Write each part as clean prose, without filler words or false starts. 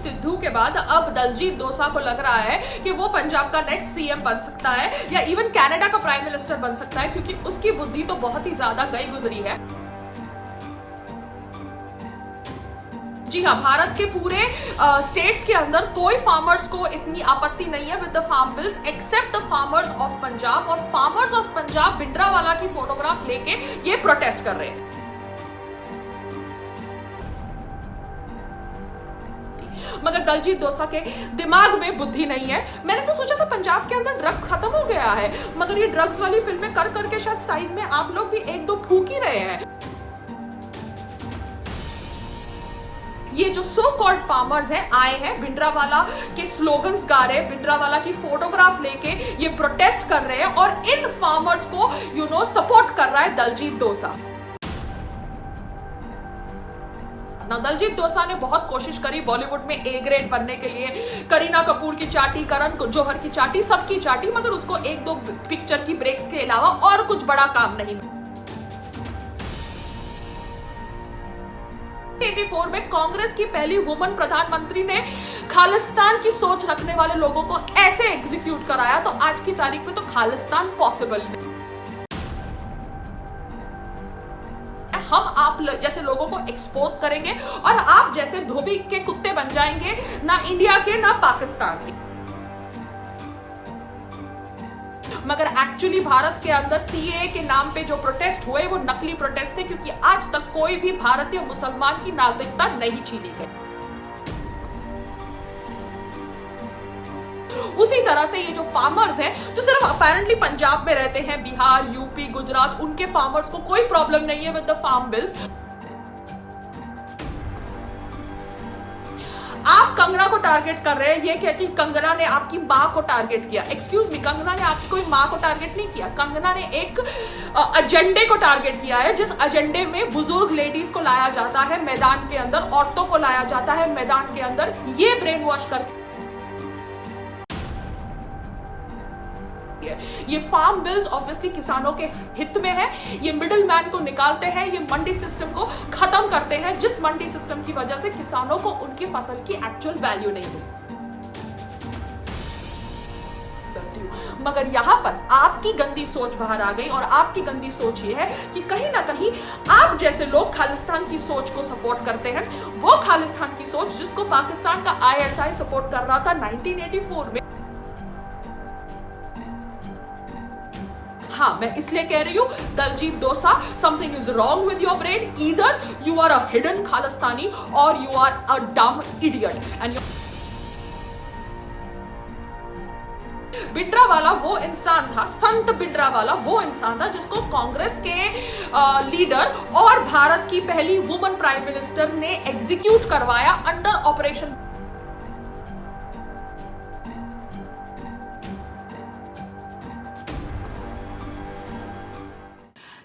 सिद्धू के बाद अब दलजीत दोसा को लग रहा है कि वो पंजाब का नेक्स्ट सीएम बन सकता है या इवन कनाडा का प्राइम मिनिस्टर बन सकता है, क्योंकि उसकी बुद्धि तो बहुत ही ज्यादा गई गुजरी है। जी हाँ, भारत के पूरे स्टेट्स के अंदर कोई फार्मर्स को इतनी आपत्ति नहीं है with the farm bills except the farmers of Punjab, और फार्मर्स ऑफ पंजाब भिंडरावाला की फोटोग्राफ लेके ये प्रोटेस्ट कर रहे हैं। मगर दलजीत दोसा के दिमाग में बुद्धि नहीं है। मैंने तो सोचा था पंजाब के अंदर ड्रग्स खत्म हो गया है, मगर ये ड्रग्स वाली फिल्में कर करके शायद साइड में आप लोग भी एक दो फूक ही रहे हैं। ये जो सो कॉल्ड फार्मर्स हैं आए हैं भिंडरावाला के स्लोगन्स गा रहे हैं, भिंडरावाला की फोटोग्राफ लेके ये प्रोटेस्ट कर रहे हैं, और इन फार्मर्स को सपोर्ट कर रहा है दलजीत दोसा। दलजीत दोसा ने बहुत कोशिश करी बॉलीवुड में ए ग्रेड बनने के लिए, करीना कपूर की चाटी, करण जौहर की चाटी, सबकी चाटी, मगर उसको एक दो पिक्चर की ब्रेक्स के अलावा और कुछ बड़ा काम नहीं मिला। 1984 में कांग्रेस की पहली वुमन प्रधानमंत्री ने खालिस्तान की सोच रखने वाले लोगों को ऐसे एग्जीक्यूट कराया, तो आज की तारीख में तो खालिस्तान पॉसिबल नहीं। हम आप जैसे लोगों को एक्सपोज करेंगे और आप जैसे धोबी के कुत्ते बन जाएंगे, ना इंडिया के ना पाकिस्तान के। मगर एक्चुअली भारत के अंदर सीएए के नाम पे जो प्रोटेस्ट हुए वो नकली प्रोटेस्ट थे, क्योंकि आज तक कोई भी भारतीय मुसलमान की नागरिकता नहीं छीनी गई। उसी तरह से ये जो फार्मर्स हैं जो सिर्फ अपेरेंटली पंजाब में रहते हैं, बिहार, यूपी, गुजरात, उनके फार्मर्स को कोई प्रॉब्लम नहीं है विद द फार्म बिल्स। आप कंगना को टारगेट कर रहे हैं, ये कहती कंगना ने आपकी मां को टारगेट किया। एक्सक्यूज मी, कंगना ने आपकी कोई मां को टारगेट नहीं किया। कंगना ने एक एजेंडे को टारगेट किया है, जिस एजेंडे में बुजुर्ग लेडीज को लाया जाता है मैदान के अंदर, औरतों को लाया जाता है मैदान के अंदर, ये ब्रेन वॉश करके। ये फार्म बिल्स ऑब्वियसली किसानों के हित में है। ये मिडिल मैन को निकालते हैं, ये मंडी सिस्टम को खत्म करते हैं, जिस मंडी सिस्टम की वजह से किसानों को उनकी फसल की एक्चुअल वैल्यू नहीं मिली। मगर यहां पर आपकी गंदी सोच बाहर आ गई, और आपकी गंदी सोच ये है कि कहीं ना कहीं आप जैसे लोग खालिस्तान की सोच को सपोर्ट करते हैं। वो खालिस्तान की सोच जिसको पाकिस्तान का आईएसआई सपोर्ट कर रहा था 1984 में। हाँ, मैं इसलिए कह रही हूं Diljit Dosanjh, something is wrong with your brain. Either you are a hidden Khalistani or you are a dumb idiot. And Bhindranwale वो इंसान था, संत भिंडरावाला वो इंसान था जिसको कांग्रेस के लीडर और भारत की पहली वुमन प्राइम मिनिस्टर ने एग्जीक्यूट करवाया अंडर ऑपरेशन।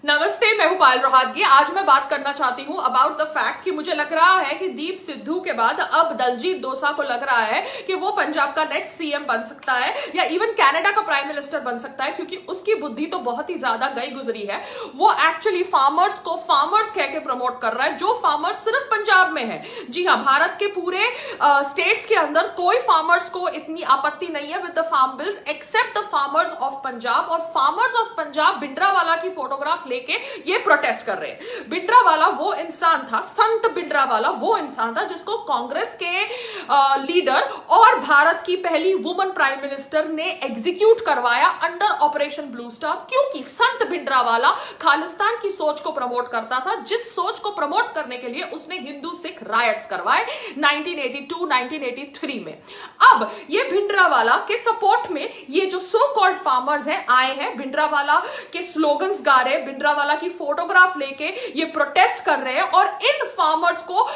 नमस्ते, मैं हूं पायल रोहातगी। आज मैं बात करना चाहती हूं अबाउट द फैक्ट कि मुझे लग रहा है कि दीप सिद्धू के बाद अब दलजीत दोसा को लग रहा है कि वो पंजाब का नेक्स्ट सीएम बन सकता है या इवन कनाडा का प्राइम मिनिस्टर बन सकता है, क्योंकि उसकी बुद्धि तो बहुत ही ज्यादा गई गुजरी है। वो एक्चुअली फार्मर्स को फार्मर्स कह के प्रमोट कर रहा है, जो फार्मर्स सिर्फ पंजाब में है। जी हाँ, भारत के पूरे स्टेट्स के अंदर कोई फार्मर्स को इतनी आपत्ति नहीं है with the farm bills except the farmers of Punjab, और फार्मर्स ऑफ पंजाब भिंडरावाला की फोटोग्राफ लेके ये प्रोटेस्ट कर रहे हैं। भिंडरावाला वो इंसान था, संत भिंडरावाला वो इंसान था जिसको कांग्रेस के लीडर और भारत की पहली वुमन प्राइम मिनिस्टर ने एग्जीक्यूट करवाया अंडर ऑपरेशन ब्लू स्टार, क्योंकि संत भिंडरावाला खालिस्तान की सोच को प्रमोट करता था, जिस सोच को प्रमोट करने के लिए उसने हिंदू सिख रायट्स करवाए 1982-1983 में। अब ये भिंडरावाला के सपोर्ट में ये जो सो कॉल्ड फार्मर्स हैं आए हैं, भिंडरावाला के स्लोगन्स गा रहे हैं, भिंडरावाला की फोटोग्राफ लेके ये प्रोटेस्ट कर रहे हैं, और इन फार्मर्स को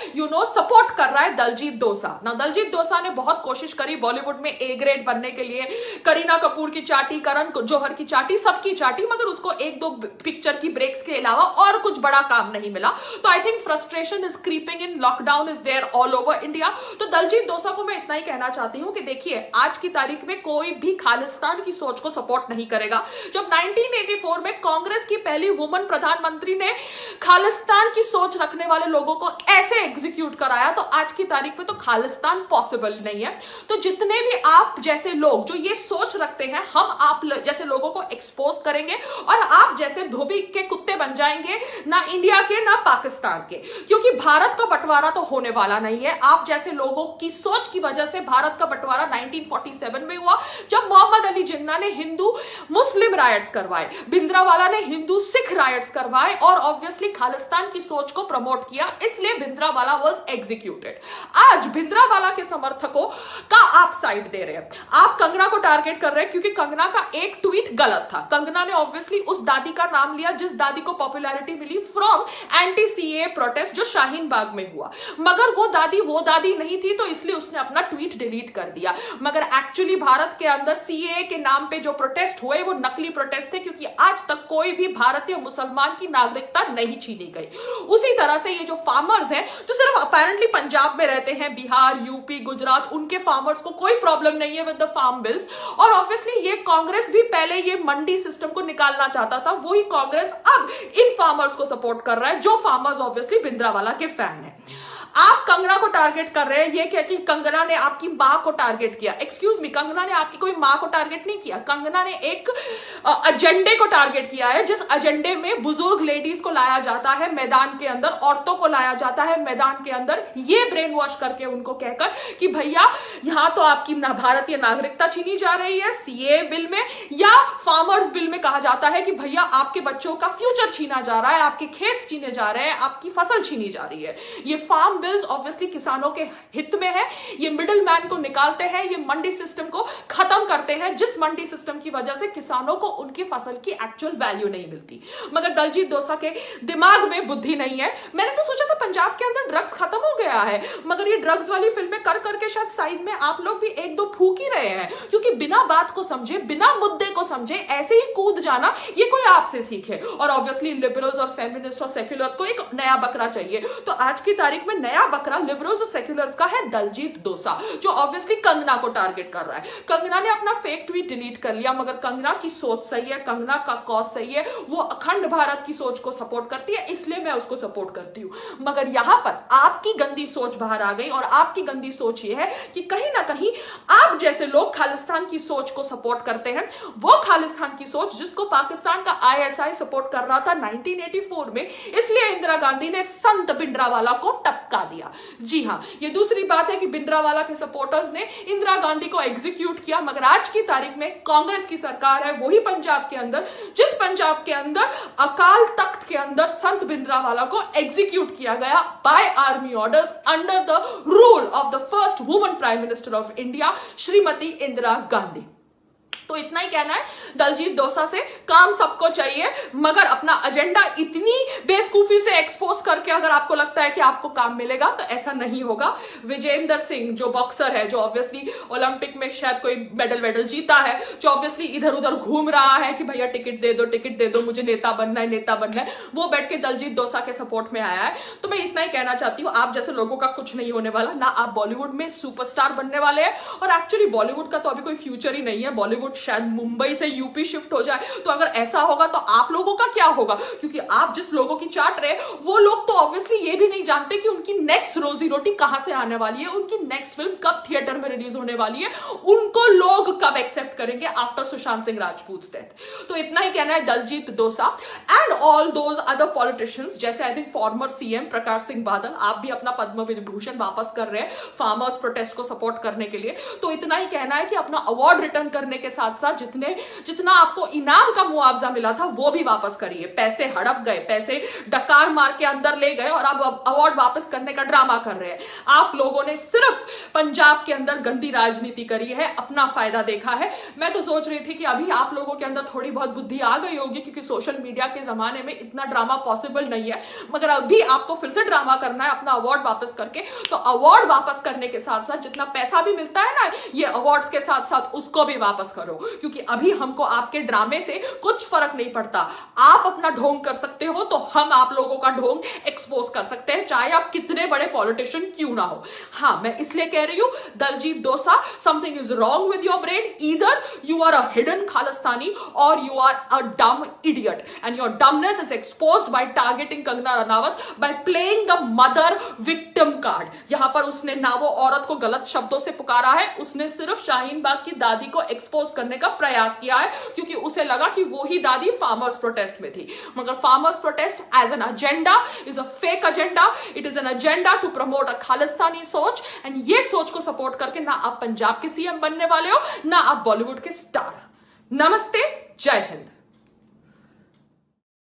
सपोर्ट कर रहा है दलजीत दोसा। दलजीत दोसा ने बहुत कोशिश करी बॉलीवुड में ए ग्रेड बनने के लिए, करीना कपूर की चाटी, करण जौहर की चाटी, सबकी चाटी, मगर उसको एक दो पिक्चर की ब्रेक्स के अलावा और कुछ बड़ा काम नहीं मिला। तो I think frustration is creeping in, lockdown is there all over India. तो दलजीत दोसा को मैं इतना ही कहना चाहती हूं कि देखिए, आज की तारीख में कोई भी खालिस्तान की सोच को सपोर्ट नहीं करेगा। जब 1984 में कांग्रेस की पहली वुमन प्रधानमंत्री ने खालिस्तान की सोच रखने वाले लोगों को ऐसे एग्जीक्यूट कराया, तो आज की तारीख में तो खालिस्तान पॉसिबल नहीं है। तो जितने भी आप जैसे लोग जो ये सोच रखते हैं, हम आप जैसे लोगों को एक्सपोज करेंगे और आप जैसे धोबी के कुत्ते बन जाएंगे, ना इंडिया के ना पाकिस्तान के, क्योंकि भारत का बंटवारा तो होने वाला नहीं है। आप जैसे लोगों की सोच की वजह से भारत का बंटवारा 1947 में हुआ, जब मोहम्मद अली जिन्ना ने हिंदू मुस्लिम राइट्स करवाए, भिंद्रावाला ने हिंदू सिख राइट्स करवाए और ऑब्वियसली खालिस्तान की सोच को प्रमोट किया, इसलिए भिंद्रावाला वाज एग्जीक्यूटेड। आज भिंद्रावाला के समर्थकों का आप साइड दे रहे हैं, आप कंगना को टारगेट कर रहे हैं, क्योंकि कंगना का एक ट्वीट गलत था। कंगना ने ऑब्वियसली उस दादी का नाम लिया जिस दादी को पॉपुलैरिटी मिली फ्रॉम एंटी सीए प्रोटेस्ट जो शाहीन बाग में हुआ, मगर वो दादी नहीं थी, तो इसलिए उसने अपना ट्वीट डिलीट कर दिया। मगर एक्चुअली भारत के अंदर सीए के नाम पे जो प्रोटेस्ट हुए वो नकली प्रोटेस्ट थे, क्योंकि आज तक कोई भी भारतीय मुसलमान की नागरिकता नहीं छीनी गई। उसी तरह से ये जो फार्मर्स हैं जो सिर्फ अपेरेंटली पंजाब में रहते हैं, बिहार, यूपी, गुजरात, उनके फार्मर्स को कोई प्रॉब्लम नहीं है विद द फार्म बिल्स। और ऑब्वियसली ये कांग्रेस भी पहले ये मंडी सिस्टम को निकालना चाहता था, वही कांग्रेस अब इन फार्मर्स को सपोर्ट कर रहा है, जो फार्मर्स ऑब्वियसली भिंद्रावाला के फैन है। आप कंगना को टारगेट कर रहे हैं, ये क्या कि कंगना ने आपकी मां को टारगेट किया। एक्सक्यूज मी, कंगना ने आपकी कोई मां को टारगेट नहीं किया, कंगना ने एक एजेंडे को टारगेट किया है, जिस एजेंडे में बुजुर्ग लेडीज को लाया जाता है मैदान के अंदर, औरतों को लाया जाता है मैदान के अंदर, ये ब्रेन वॉश करके उनको कहकर कि भैया यहां तो आपकी भारतीय नागरिकता छीनी जा रही है सीए बिल में, या फार्मर्स बिल में कहा जाता है कि भैया आपके बच्चों का फ्यूचर छीना जा रहा है, आपके खेत छीने जा रहे हैं, आपकी फसल छीनी जा रही है। ये फार्म बिल्स ऑब्वियसली किसानों के हित में है, ये मिडिल मैन को निकालते हैं, ये मंडी सिस्टम को खत्म करते हैं, जिस मंडी सिस्टम की वजह से किसानों को उनकी फसल की एक्चुअल वैल्यू नहीं मिलती। मगर दलजीत दोसा के दिमाग में बुद्धि नहीं है। मैंने तो सोचा था पंजाब के अंदर ड्रग्स खत्म हो गया है, मगर ये ड्रग्स वाली फिल्में कर करके शायद साइड में आप लोग भी एक दो फूक ही रहे हैं, क्योंकि बिना बात को समझे, बिना मुद्दे को समझे ऐसे ही कूद जाना, ये कोई आपसे सीखे। और ऑब्वियसली लिबरल्स और फेमिनिस्ट और सेक्युलर्स को एक नया बकरा चाहिए, तो आज की तारीख में नया बकरा लिबरल्स और सेक्युलर्स का है दलजीत दोसा, जो ऑब्वियसली कंगना को टारगेट कर रहा है। कंगना ने अपना फेक ट्वीट डिलीट कर लिया, मगर कंगना की सोच सही है, कंगना का कॉज सही है, वो अखंड भारत की सोच को सपोर्ट करती है, इसलिए मैं उसको सपोर्ट करती हूं। मगर यहां पर आपकी गंदी सोच बाहर आ गई, और आपकी गंदी सोच ये है कि कहीं ना कहीं आप जैसे लोग खालिस्तान की सोच को सपोर्ट करते हैं, वो खालिस्तान की सोच जिसको पाकिस्तान का आईएसआई सपोर्ट कर रहा था 1984 में, इसलिए इंदिरा गांधी ने संत भिंडरावाला को टपका दिया। जी हां, ये दूसरी बात है कि भिंडरावाला के सपोर्टर्स ने इंदिरा गांधी को एग्जीक्यूट किया, मगर आज की तारीख में कांग्रेस की सरकार है, वही पंजाब के अंदर, जिस पंजाब के अंदर अकाल तख्त के अंदर संत भिंडरावाला को एग्जीक्यूट किया गया by army orders under the rule of the first woman prime minister of India Shrimati Indira Gandhi. तो इतना ही कहना है दलजीत दोसा से, काम सबको चाहिए, मगर अपना एजेंडा इतनी बेवकूफी से एक्सपोज करके अगर आपको लगता है कि आपको काम मिलेगा तो ऐसा नहीं होगा। विजेंदर सिंह जो बॉक्सर है, जो ऑब्वियसली ओलंपिक में शायद कोई मेडल जीता है, जो ऑब्वियसली इधर उधर घूम रहा है कि भैया टिकट दे दो मुझे नेता बनना है, वो बैठ के दलजीत दोसा के सपोर्ट में आया है। तो मैं इतना ही कहना चाहती हूँ, आप जैसे लोगों का कुछ नहीं होने वाला, ना आप बॉलीवुड में सुपरस्टार बनने वाले हैं, और एक्चुअली बॉलीवुड का तो अभी कोई फ्यूचर ही नहीं है। बॉलीवुड शायद मुंबई से यूपी शिफ्ट हो जाए, तो अगर ऐसा होगा तो आप लोगों का क्या होगा, क्योंकि आप जिस लोगों की चाट रहे वो लोग तो ऑब्वियसली ये भी नहीं जानते कि उनकी नेक्स्ट रोजी रोटी कहां से आने वाली है, उनकी नेक्स्ट फिल्म कब थिएटर में रिलीज होने वाली है, उनको लोग कब एक्सेप्ट करेंगे आफ्टर सुशांत सिंह राजपूत डेथ। तो इतना ही कहना है Diljit Dosanjh and all those other politicians, जैसे I think former CM Prakash Singh Badal, आप भी अपना पद्म विभूषण वापस कर रहे हैं फार्मर्स प्रोटेस्ट को सपोर्ट करने के लिए। तो इतना ही कहना है कि अपना अवार्ड रिटर्न करने के साथ साथ जितना आपको इनाम का मुआवजा मिला था वो भी वापस करिए। पैसे हड़प गए, पैसे डकार मार के अंदर ले गए, और अब अवार्ड वापस करने का ड्रामा कर रहे हैं। आप लोगों ने सिर्फ पंजाब के अंदर गंदी राजनीति करी है, अपना फायदा देखा है। मैं तो सोच रही थी कि अभी आप लोगों के अंदर थोड़ी बहुत बुद्धि आ गई होगी, क्योंकि सोशल मीडिया के जमाने में इतना ड्रामा पॉसिबल नहीं है, मगर अभी आपको फिर से ड्रामा करना है अपना अवार्ड वापस करके। तो अवार्ड वापस करने के साथ साथ जितना पैसा भी मिलता है ना ये अवार्ड्स के साथ साथ, उसको भी वापस करो। करो, क्योंकि अभी हमको आपके ड्रामे से कुछ फर्क नहीं पड़ता। आप अपना ढोंग कर सकते हो तो हम आप लोगों का ढोंग एक्सपोज कर सकते हैं, चाहे आप कितने बड़े पॉलिटिशियन क्यों ना हो। हाँ, मैं इसलिए कह रही हूं Diljit Dosanjh, something is wrong with your brain. Either you are a hidden Khalistani or you are a dumb idiot, and your dumbness is exposed by targeting Kangana Ranaut, by playing the mother victim card. यहां पर उसने ना वो औरत को गलत शब्दों से पुकारा है, उसने सिर्फ शाहीन बाग की दादी को एक्सपोज करने का प्रयास किया है, क्योंकि उसे लगा कि वो ही दादी फार्मर्स प्रोटेस्ट में थी। मगर farmers protest as an agenda is a fake agenda. It is an agenda to promote a Khalistani सोच, एंड ये सोच को सपोर्ट करके ना आप पंजाब के सीएम बनने वाले हो, ना आप बॉलीवुड के स्टार। नमस्ते, जय हिंद।